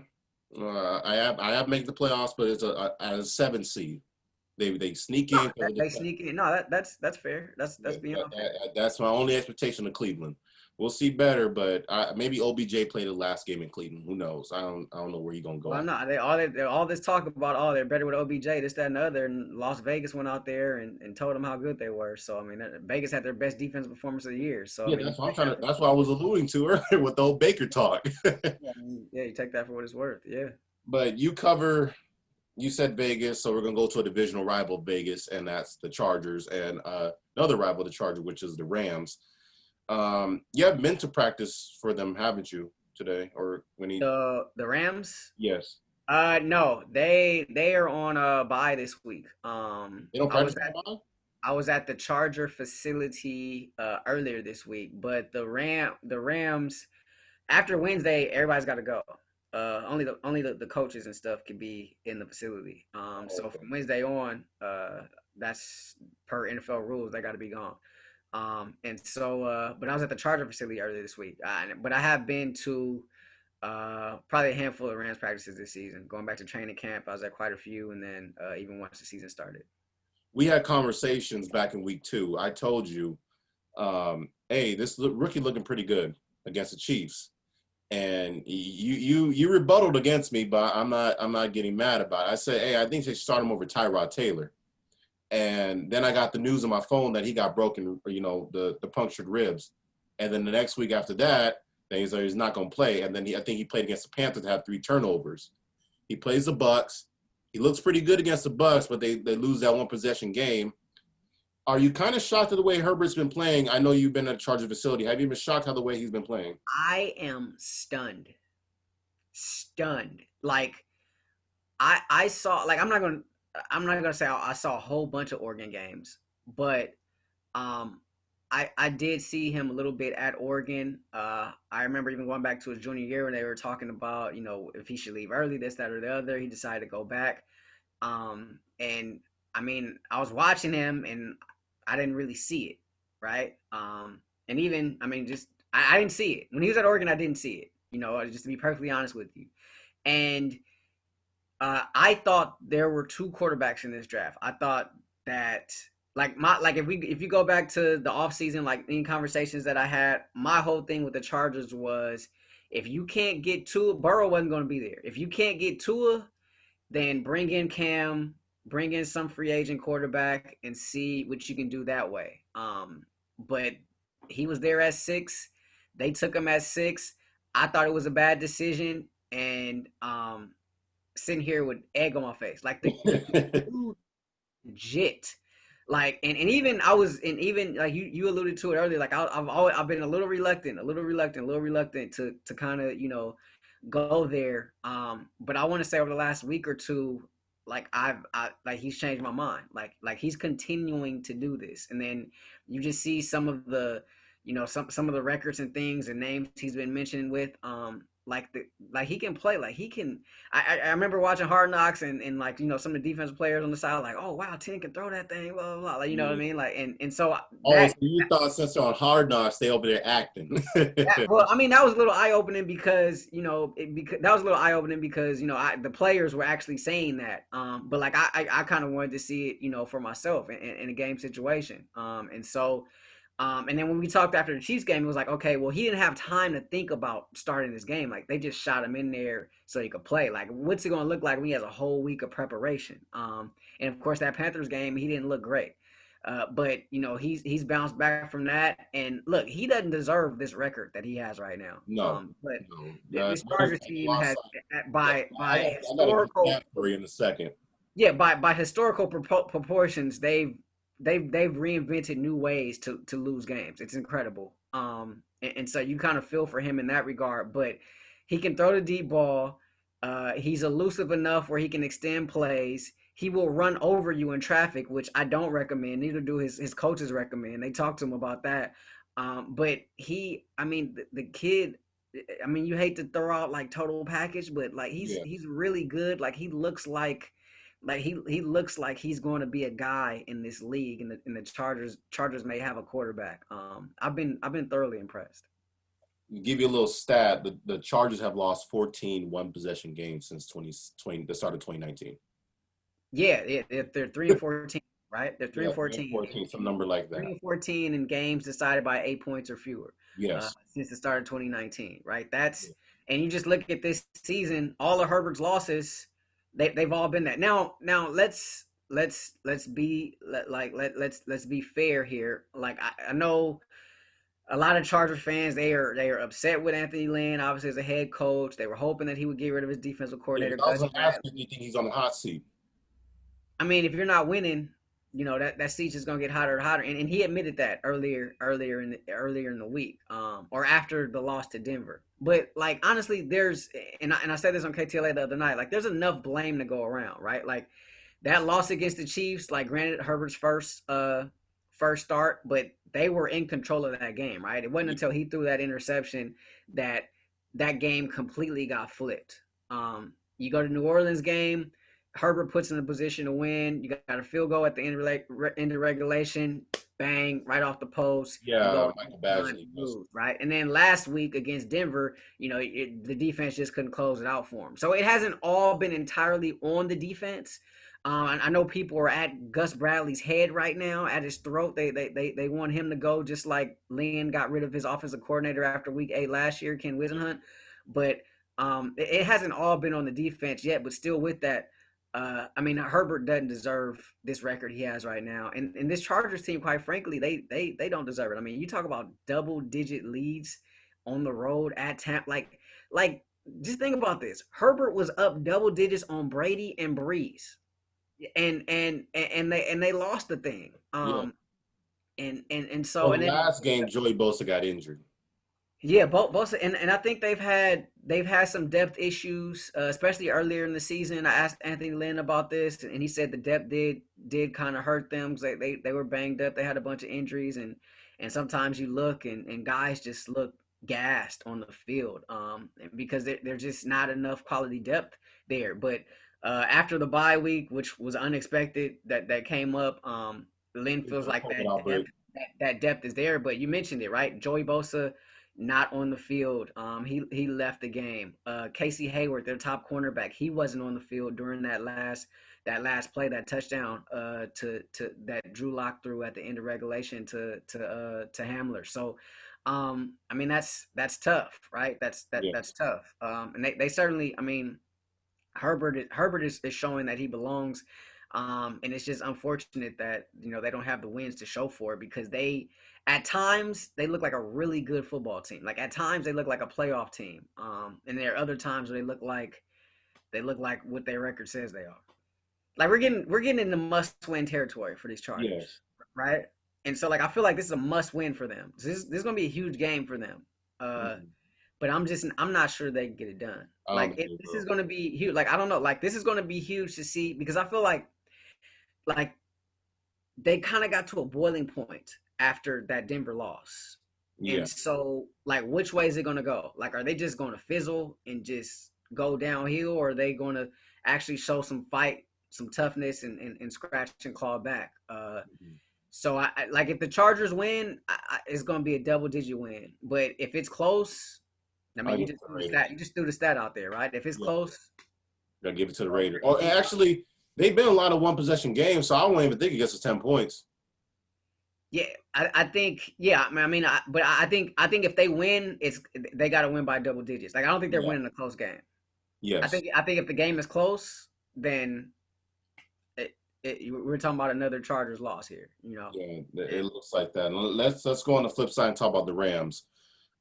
I have make the playoffs, but it's a 7 seed. They sneak in. They sneak in. No, that's fair. That's beyond fair. That's my only expectation of Cleveland. We'll see better, but maybe OBJ played the last game in Cleveland. Who knows? I don't know where he's gonna go. Well, no, all this talk about they're better with OBJ, this, that, and the other. And Las Vegas went out there and told them how good they were. So I mean, Vegas had their best defensive performance of the year. So yeah, that's what I was alluding to earlier with the whole Baker talk. Yeah, you take that for what it's worth. Yeah. But you said Vegas, so we're gonna go to a divisional rival, Vegas, and that's the Chargers, and another rival, the Chargers, which is the Rams. You have been to practice for them, haven't you, today or when the Rams? Yes. No, they are on a bye this week. They don't practice on bye? I was at the Charger facility earlier this week, but the Rams after Wednesday, everybody's got to go. Only the coaches and stuff can be in the facility. So from Wednesday on, that's per NFL rules, they got to be gone. And so, but I was at the Charger facility earlier this week. But I have been to Probably a handful of Rams practices this season. Going back to training camp, I was at quite a few, and then even once the season started. We had conversations back in week 2. I told you, hey, this rookie looking pretty good against the Chiefs, and you rebutted against me, but I'm not getting mad about it. I said, hey, I think they should start him over Tyrod Taylor, and then I got the news on my phone that he got broken, the punctured ribs, and then the next week after that, then he's not going to play, and then I think he played against the Panthers to have 3 turnovers. He plays the Bucs. He looks pretty good against the Bucs, but they lose that 1 possession game. Are you kind of shocked at the way Herbert's been playing? I know you've been at Charger facility. Have you been shocked how the way he's been playing? I am stunned. Like I saw, like I'm not gonna say I saw a whole bunch of Oregon games, but I did see him a little bit at Oregon. I remember even going back to his junior year when they were talking about, if he should leave early, this, that, or the other. He decided to go back. And I mean, I was watching him and I didn't really see it, right? And even, I mean, just I didn't see it. When he was at Oregon, I didn't see it, just to be perfectly honest with you. And I thought there were 2 quarterbacks in this draft. I thought that if you go back to the offseason, like in conversations that I had, my whole thing with the Chargers was, if you can't get Tua, Burrow wasn't going to be there. If you can't get Tua, then bring in Cam, bring in some free agent quarterback, and see what you can do that way. But he was there at 6. They took him at 6. I thought it was a bad decision, and sitting here with egg on my face, like the legit. Like, and even I was, and even like you alluded to it earlier, like I've been a little reluctant to kind of, go there. But I want to say over the last week or two, like like he's changed my mind. Like he's continuing to do this. And then you just see some of the, some of the records and things and names he's been mentioned with, like he can play, like he can. I remember watching Hard Knocks and like, some of the defensive players on the side, like, oh wow, Ten can throw that thing, blah blah blah, like, what I mean, like, and so so you thought since they're on Hard Knocks they over there acting. Well, I mean, that was a little eye opening because the players were actually saying that, but like I kind of wanted to see it, for myself in a game situation, and so. And then when we talked after the Chiefs game, it was like, okay, well, he didn't have time to think about starting this game. Like, they just shot him in there so he could play. Like, what's it going to look like when he has a whole week of preparation? And of course, that Panthers game, he didn't look great. But he's bounced back from that. And look, he doesn't deserve this record that he has right now. But this Chargers team has, by historical, in a second. Yeah, by historical proportions, they've reinvented new ways to lose games. It's incredible. And so you kind of feel for him in that regard, but he can throw the deep ball. He's elusive enough where he can extend plays. He will run over you in traffic, which I don't recommend. Neither do his coaches recommend. They talk to him about that. But the kid, you hate to throw out like total package, but like he's really good. Like he looks like he looks like he's going to be a guy in this league, and the Chargers may have a quarterback. I've been thoroughly impressed. Give you a little stat. The Chargers have lost 14 one-possession games since the start of 2019. Yeah, they're 3-14, right? They're 3-14. 14, some number like that. 3-14 in games decided by 8 points or fewer. Yes. Since the start of 2019, right? And you just look at this season, all of Herbert's losses, they've all been that. Now let's be fair here. Like I know a lot of Chargers fans, they are upset with Anthony Lynn, obviously as a head coach. They were hoping that he would get rid of his defensive coordinator. I was asking, do you think he's on the hot seat? I mean, if you're not winning, that seat's just gonna get hotter and hotter. And he admitted that earlier in the week, or after the loss to Denver. But like honestly, and I said this on KTLA the other night, like there's enough blame to go around, right? Like that loss against the Chiefs, like granted Herbert's first start, but they were in control of that game, right? It wasn't until he threw that interception that game completely got flipped. You go to New Orleans game, Herbert puts in a position to win. You got a field goal at the end of regulation. Bang, right off the post. You Yeah, go Michael line, Badgley was. move, right? And then last week against Denver, the defense just couldn't close it out for him. So it hasn't all been entirely on the defense. I know people are at Gus Bradley's head right now, at his throat. They want him to go, just like Lynn got rid of his offensive coordinator after week 8 last year, Ken Wisenhunt. But it hasn't all been on the defense yet. But still, with that, Herbert doesn't deserve this record he has right now, and this Chargers team, quite frankly, they don't deserve it. I mean, you talk about double-digit leads on the road at Tampa, like just think about this. Herbert was up double digits on Brady and Breeze, and they lost the thing. Yeah. And so Well, and then last game, Joey Bosa got injured. yeah, both and I think they've had some depth issues, especially earlier in the season. I asked Anthony Lynn about this, and he said the depth did kind of hurt them because they were banged up. They had a bunch of injuries, and sometimes you look and guys just look gassed on the field, because they're just not enough quality depth there. But after the bye week, which was unexpected, that came up, Lynn feels like that depth is there. But you mentioned it, right? Joey Bosa not on the field. He left the game. Casey Hayward, their top cornerback, he wasn't on the field during that last play, that touchdown to that Drew Lock threw at the end of regulation to Hamler. So that's tough, right? That's tough. And they certainly, Herbert is showing that he belongs. And it's just unfortunate that they don't have the wins to show for it, because at times they look like a really good football team. Like at times they look like a playoff team. And there are other times where they look like what their record says they are. Like we're getting into must-win territory for these Chargers, Yes. right? And so I feel like this is a must-win for them. This is going to be a huge game for them. But I'm not sure they can get it done. This is going to be huge. I don't know. This is going to be huge to see, because I feel like they kind of got to a boiling point after that Denver loss. Yeah. And so, which way is it going to go? Are they just going to fizzle and just go downhill, or are they going to actually show some fight, some toughness, and scratch and claw back? So, if the Chargers win, it's going to be a double-digit win. But if it's close, you just threw the stat out there, right? If it's close, gotta give it to the Raiders. Or actually, they've been a lot of one-possession games, so I won't even think it gets to 10 points. Yeah, I think. Yeah, but I think if they win, they got to win by double digits. I don't think they're winning a close game. Yes. I think if the game is close, then we're talking about another Chargers loss here. Yeah, it looks like that. Let's go on the flip side and talk about the Rams.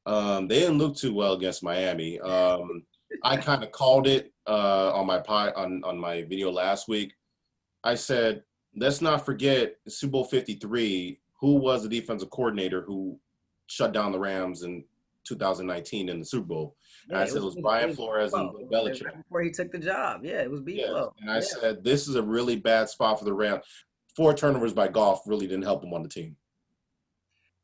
They didn't look too well against Miami. I kind of called it on my video last week. I said, let's not forget Super Bowl 53. Who was the defensive coordinator who shut down the Rams in 2019 in the Super Bowl? And I said it was Brian Flores and Belichick. Right before he took the job. Yeah, it was B-Flow. And I said, this is a really bad spot for the Rams. 4 turnovers by Goff really didn't help him on the team.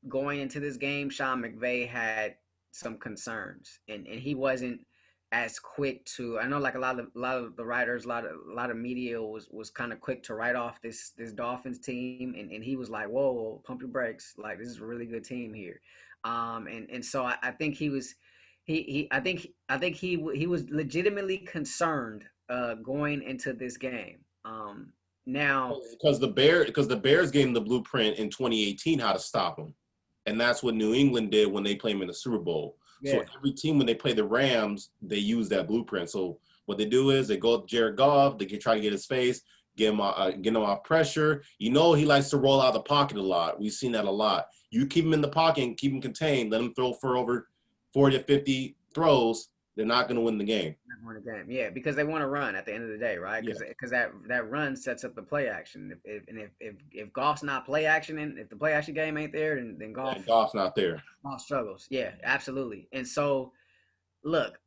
Going into this game, Sean McVay had some concerns, and he wasn't as quick to. I know, a lot of the writers, a lot of media was kind of quick to write off this Dolphins team, and he was like, "Whoa, pump your brakes! This is a really good team here." And so I think he was legitimately concerned going into this game. Now because the Bears gave him the blueprint in 2018 how to stop him. And that's what New England did when they played him in the Super Bowl. Yeah. So every team, when they play the Rams, they use that blueprint. So what they do is they go up to Jared Goff, they try to get his face, get him off pressure. He likes to roll out of the pocket a lot. We've seen that a lot. You keep him in the pocket and keep him contained, let him throw for over 40 to 50 throws, they're not going to win the game. Yeah, because they want to run at the end of the day, right? Because that run sets up the play action. If Goff's not play action, and if the play action game ain't there, then Goff's not there. Goff struggles. Yeah, absolutely. And so, look,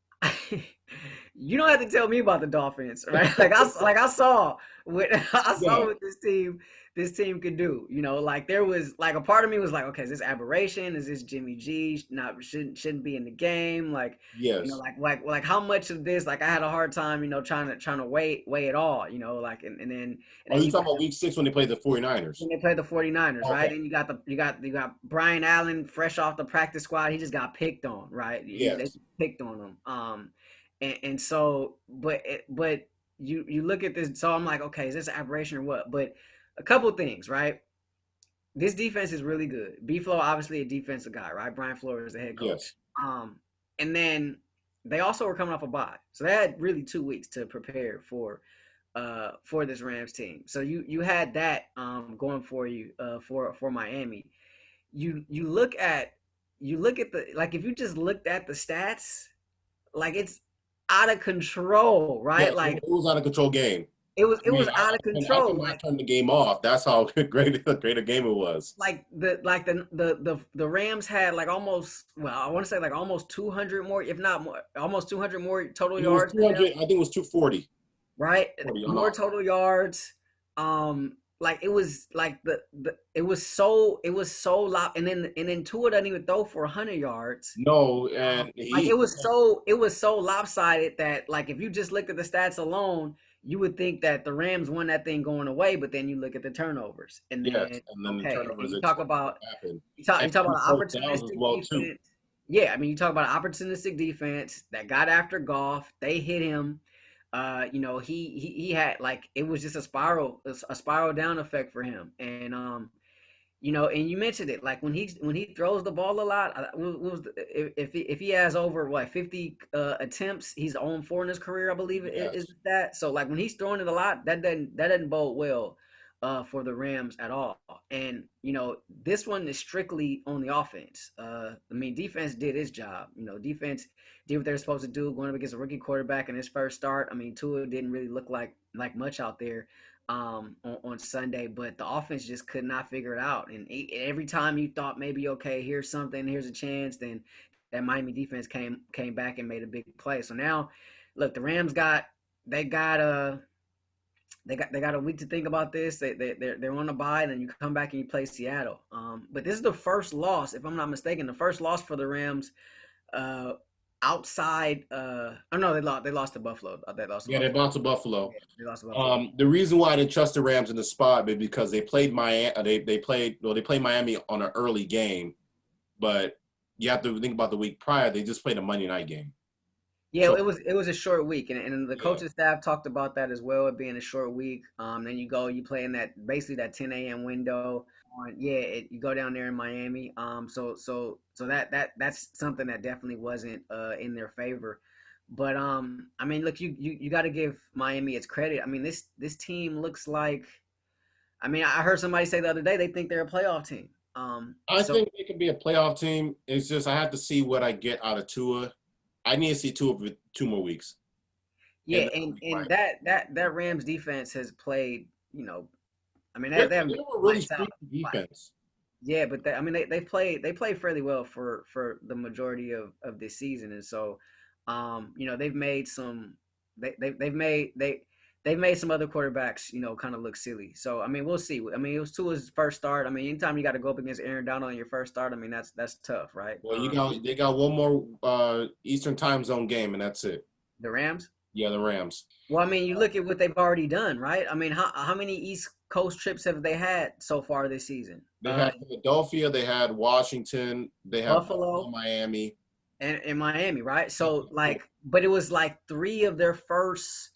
You don't have to tell me about the Dolphins, right? I saw what I Yeah. saw what this team could do. You know, like there was like a part of me was like, okay, is this aberration? Is this Jimmy G not shouldn't be in the game? Like, you know, Yes. like how much of this? Like I had a hard time, you know, trying to weigh it all. You know, like and Are then you you talking got about week 6 when they played the 49ers? when they played the 49ers, right? Okay. And you got Brian Allen fresh off the practice squad. He just got picked on, right? They Yes. picked on him. And so but you look at this, so I'm like, okay, is this aberration or what? But a couple things, right? This defense is really good. B-Flow, obviously a defensive guy, right? Brian Flores, the head Yes. coach. And then they also were coming off a bye. So they had really 2 weeks to prepare for this Rams team. So you had that going for you for Miami. You look at the, like, if you just looked at the stats, like it's out of control, Yes, right? Like it was out of control game. it I mean, was out of I control. could not Like turn the game off. That's how great a game it was. the Rams had like almost, well, I want to say like almost 200 more, if not more, almost 200 more total It was yards. 200. I think it was 240. Right? 40, More total yards. Like it was like it was so loud, and then Tua doesn't even throw for 100 yards. No, and Like he it was so lopsided that, like, if you just looked at the stats alone, you would think that the Rams won that thing going away. But then you look at the turnovers, and yes, then and then the okay, and then turnovers you that talk about happened. you And talk about an first downs as opportunistic well too. defense. Yeah, I mean, you talk about an opportunistic defense that got after Goff. They hit him. You know, he had, like, it was just a spiral down effect for him. And you know, and you mentioned it, like when he throws the ball a lot. If he has over what 50 attempts, he's on 4 in his career, I believe. Yes. Is that so? Like when he's throwing it a lot, that doesn't bode well for the Rams at all. And you know, this one is strictly on the offense. I mean, defense did its job. You know, defense did what they're supposed to do, going up against a rookie quarterback in his first start. I mean, Tua didn't really look like much out there on Sunday, but the offense just could not figure it out. And every time you thought maybe, okay, here's something, here's a chance, then that Miami defense came back and made a big play. So now, look, the Rams got a week to think about this. They're on a bye, and then you come back and you play Seattle. But this is the first loss, if I'm not mistaken, the first loss for the Rams outside. Oh no, they lost to Buffalo. They lost. Yeah, they lost to Buffalo. Yeah, they lost to Buffalo. The reason why I didn't trust the Rams in the spot is because they played Miami. They played Miami on an early game, but you have to think about the week prior. They just played a Monday night game. Yeah, So, it was a short week, and the yeah. coaching staff talked about that as well, it being a short week. Then you play in that, basically that 10 a.m. window. You go down there in Miami. So that's something that definitely wasn't in their favor. But I mean, look, you got to give Miami its credit. I mean, this team looks like. I mean, I heard somebody say the other day they think they're a playoff team. I think they could be a playoff team. It's just I have to see what I get out of Tua. I need to see Tua for 2 more weeks. Yeah, and that Rams defense has played, you know, I mean, they They haven't were really lights out. streaky defense. Yeah, but I mean, they played fairly well for the majority of this season, and so, you know, they've made some they've made some other quarterbacks, you know, kind of look silly. So I mean, we'll see. I mean, it was Tua's first start. I mean, anytime you got to go up against Aaron Donald on your first start, I mean, that's tough, right? Well, they got one more Eastern time zone game, and that's it. The Rams. Yeah, the Rams. Well, I mean, you look at what they've already done, right? I mean, how many East Coast trips have they had so far this season? They had Philadelphia, they had Washington, they had Buffalo, Miami, and Miami, right? So like, but it was like 3 of their first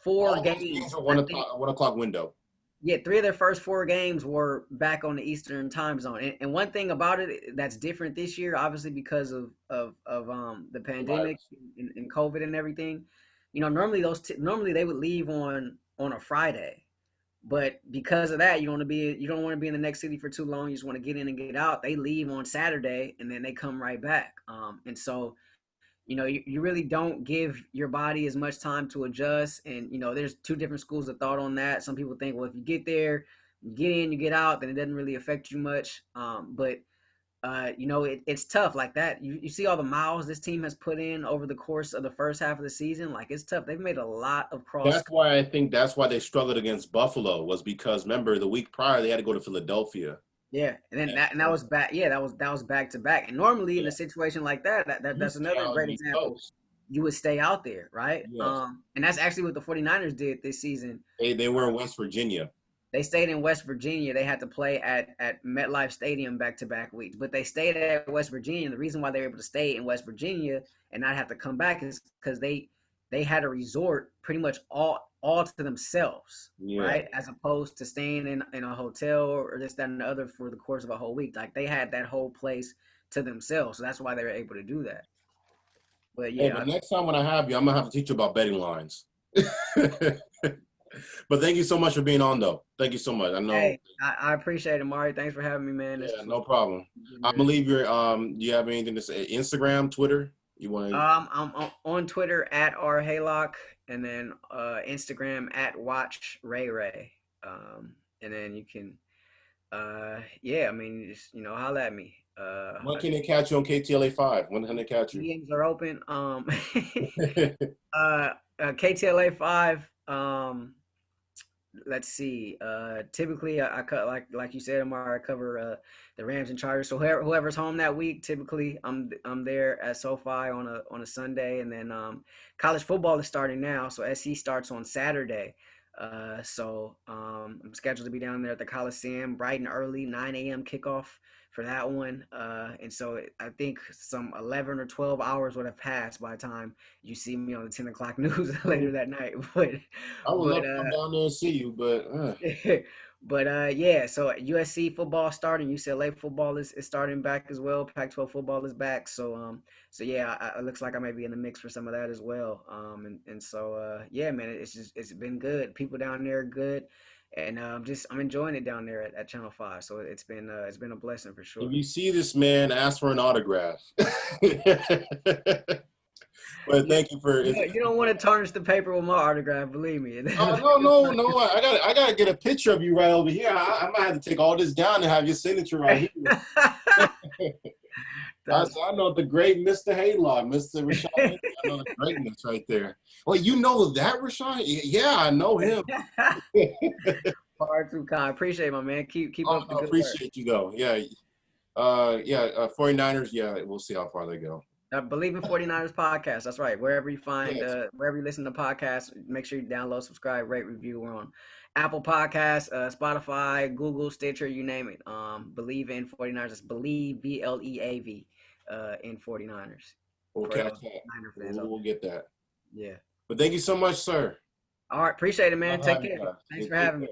4 all those games. were 1 o'clock window. Yeah, 3 of their first 4 games were back on the Eastern time zone. And one thing about it that's different this year, obviously because of the pandemic and COVID and everything, you know, normally they would leave on a Friday. But because of that, you don't want to be in the next city for too long. You just want to get in and get out. They leave on Saturday and then they come right back. And so, you know, you really don't give your body as much time to adjust. And, you know, there's 2 different schools of thought on that. Some people think, well, if you get there, you get in, you get out, then it doesn't really affect you much. But It's tough like that. You see all the miles this team has put in over the course of the first half of the season. Like, it's tough. They've made a lot of cross. That's why they struggled against Buffalo, was because remember the week prior they had to go to Philadelphia. Yeah, and then that was back. Yeah, that was back to back. And normally in a situation like that's another great example. You would stay out there, right? Yes. And that's actually what the 49ers did this season. They were in West Virginia. They stayed in West Virginia. They had to play at MetLife Stadium back-to-back weeks, but they stayed at West Virginia. And the reason why they were able to stay in West Virginia and not have to come back is because they had a resort pretty much all to themselves, right? As opposed to staying in a hotel or this, that, and the other for the course of a whole week. Like, they had that whole place to themselves, so that's why they were able to do that. But yeah, but next time when I have you, I'm gonna have to teach you about betting lines. But thank you so much for being on, though. Thank you so much. I know. Hey, I appreciate it, Mari. Thanks for having me, man. Yeah, no problem. I believe you're. Do you have anything to say? Instagram, Twitter? You want? I'm on Twitter at Haylock, and then Instagram at Watch Ray. And then you can, just holla at me. When can they catch you on KTLA 5? When can they catch you? DMs are open. KTLA 5. Let's see. Typically, I cut like you said, Amar. I cover the Rams and Chargers. So whoever's home that week, typically I'm there at SoFi on a Sunday, and then college football is starting now. So SC starts on Saturday. So I'm scheduled to be down there at the Coliseum bright and early, 9 a.m. kickoff for that one. And so I think some 11 or 12 hours would have passed by the time you see me on the 10 o'clock news later that night. But I would love to come down there and see you, but yeah, so USC football starting, UCLA football is starting back as well. Pac-12 football is back. So yeah, it looks like I may be in the mix for some of that as well. So yeah, man, it's been good. People down there are good. And I'm enjoying it down there at Channel 5. So it's been a blessing for sure. If you see this man, ask for an autograph. But thank you for. You don't want to tarnish the paper with my autograph, believe me. No. I gotta get a picture of you right over here. I might have to take all this down and have your signature right here. I know the great Mr. Haylock, Mr. Rahshaun. I know the greatness right there. Well, you know that, Rahshaun? Yeah, I know him. Far too kind. Appreciate it, my man. Keep up the good appreciate work. You, though. Yeah. 49ers, yeah, we'll see how far they go. Believe in 49ers podcast. That's right. Wherever you find, wherever you listen to podcasts, make sure you download, subscribe, rate, review. We're on Apple Podcasts, Spotify, Google, Stitcher, you name it. Believe in 49ers. It's Believe, BLEAV, in 49ers. Okay, we'll get that. Yeah. But thank you so much, sir. All right. Appreciate it, man. Take care. Thanks for having me.